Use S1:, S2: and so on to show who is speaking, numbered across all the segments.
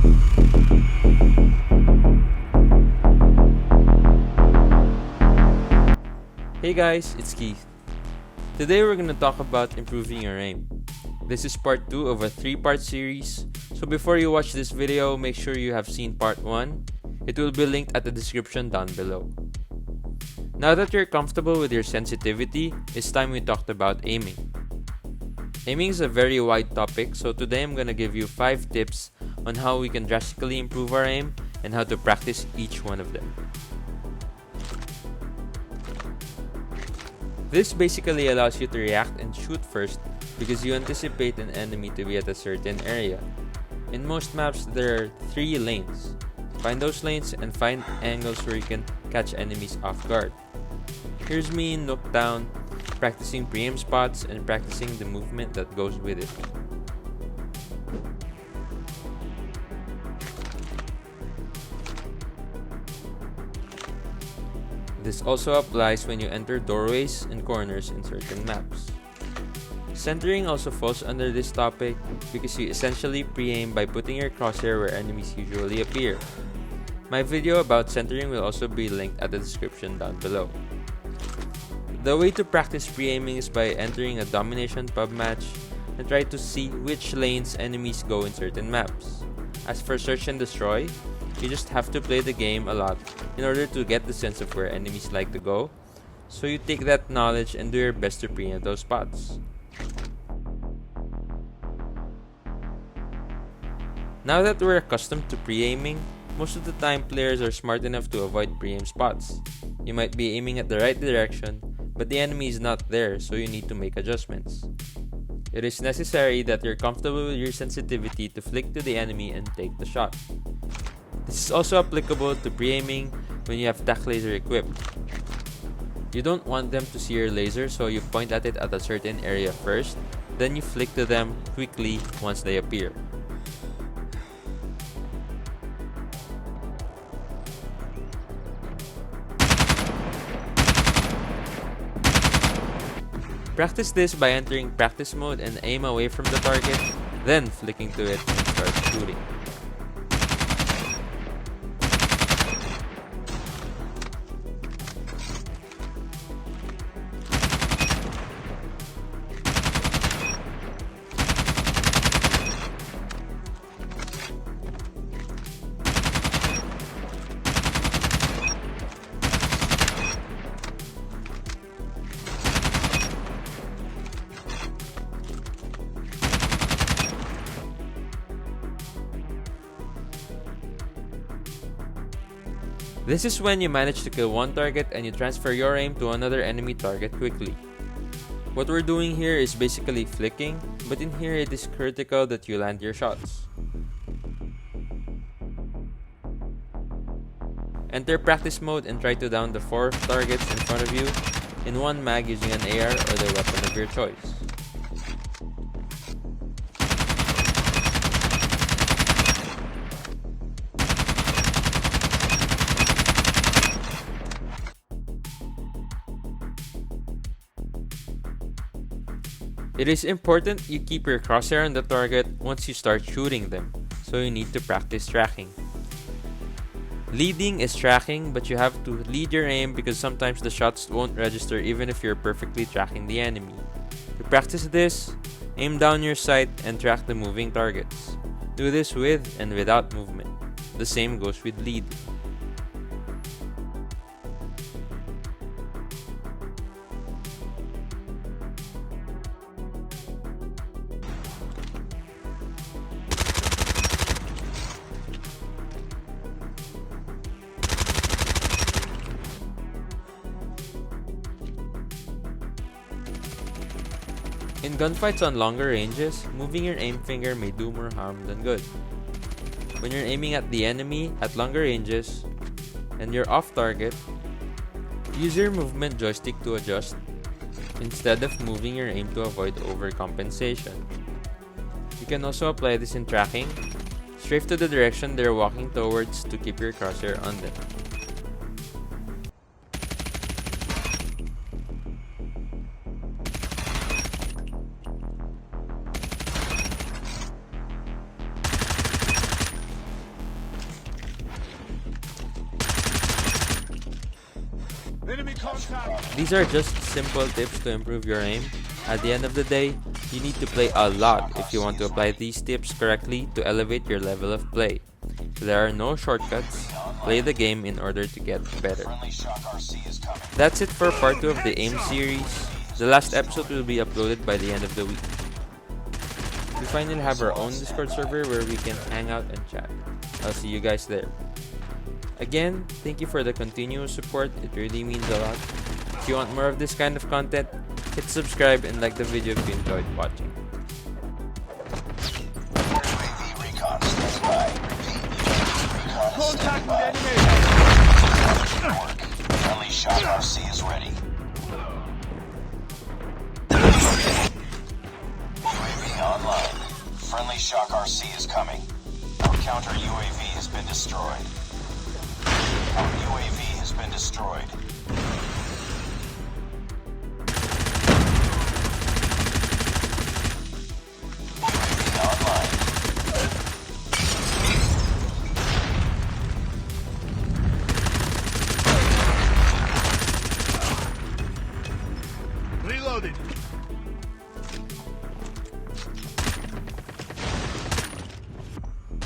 S1: Hey guys, it's Keith. Today we're gonna talk about improving your aim. This is part 2 of a 3-part series, so before you watch this video, make sure you have seen part 1. It will be linked at the description down below. Now that you're comfortable with your sensitivity, it's time we talked about aiming. Aiming is a very wide topic, so today I'm gonna give you 5 tips on how we can drastically improve our aim and how to practice each one of them. This basically allows you to react and shoot first because you anticipate an enemy to be at a certain area. In most maps, there are 3 lanes. Find those lanes and find angles where you can catch enemies off guard. Here's me in Knockdown, practicing pre-aim spots and practicing the movement that goes with it. This also applies when you enter doorways and corners in certain maps. Centering also falls under this topic because you essentially pre-aim by putting your crosshair where enemies usually appear. My video about centering will also be linked at the description down below. The way to practice pre-aiming is by entering a domination pub match and try to see which lanes enemies go in certain maps. As for search and destroy, you just have to play the game a lot in order to get the sense of where enemies like to go, so you take that knowledge and do your best to pre-aim those spots. Now that we're accustomed to pre-aiming, most of the time players are smart enough to avoid pre-aim spots. You might be aiming at the right direction, but the enemy is not there, so you need to make adjustments. It is necessary that you're comfortable with your sensitivity to flick to the enemy and take the shot. This is also applicable to pre-aiming when you have tac laser equipped. You don't want them to see your laser, so you point at it at a certain area first, then you flick to them quickly once they appear. Practice this by entering practice mode and aim away from the target, then flicking to it and start shooting. This is when you manage to kill one target and you transfer your aim to another enemy target quickly. What we're doing here is basically flicking, but in here it is critical that you land your shots. Enter practice mode and try to down the 4 targets in front of you in one mag using an AR or the weapon of your choice. It is important you keep your crosshair on the target once you start shooting them, so you need to practice tracking. Leading is tracking, but you have to lead your aim because sometimes the shots won't register even if you're perfectly tracking the enemy. To practice this, aim down your sight and track the moving targets. Do this with and without movement. The same goes with leading. In gunfights on longer ranges, moving your aim finger may do more harm than good. When you're aiming at the enemy at longer ranges and you're off target, use your movement joystick to adjust instead of moving your aim to avoid overcompensation. You can also apply this in tracking. Strafe to the direction they're walking towards to keep your crosshair on them. These are just simple tips to improve your aim. At the end of the day, you need to play a lot if you want to apply these tips correctly to elevate your level of play. There are no shortcuts. Play the game in order to get better. That's it for part 2 of the AIM series. The last episode will be uploaded by the end of the week. We finally have our own Discord server where we can hang out and chat. I'll see you guys there. Again, thank you for the continuous support. It really means a lot. If you want more of this kind of content, hit subscribe and like the video if you enjoyed watching.
S2: UAV recon stands by.
S3: Contact with enemy!
S2: Friendly Shock RC is ready. UAV online. Friendly Shock RC is coming. Our counter UAV has been destroyed. Our UAV has been destroyed. UAV online.
S3: Reloaded!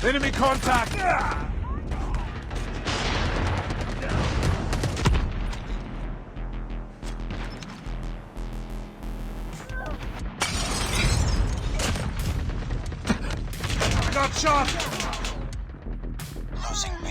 S3: Enemy contact! Got shot!
S2: Losing B.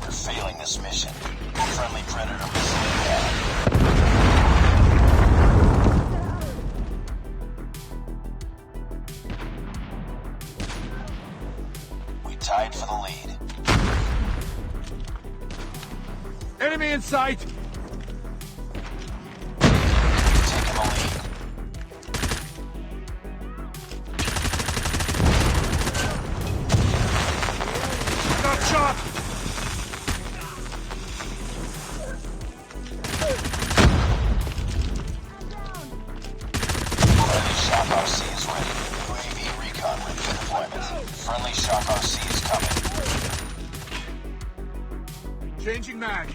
S2: We're failing this mission. Friendly Predator missile inbound. We tied for the lead.
S3: Enemy in sight!
S2: We've taken the lead.
S3: Got shot!
S2: Friendly Shock RC is ready. UAV recon ready for deployment. Friendly Shock RC is coming.
S3: Changing mag.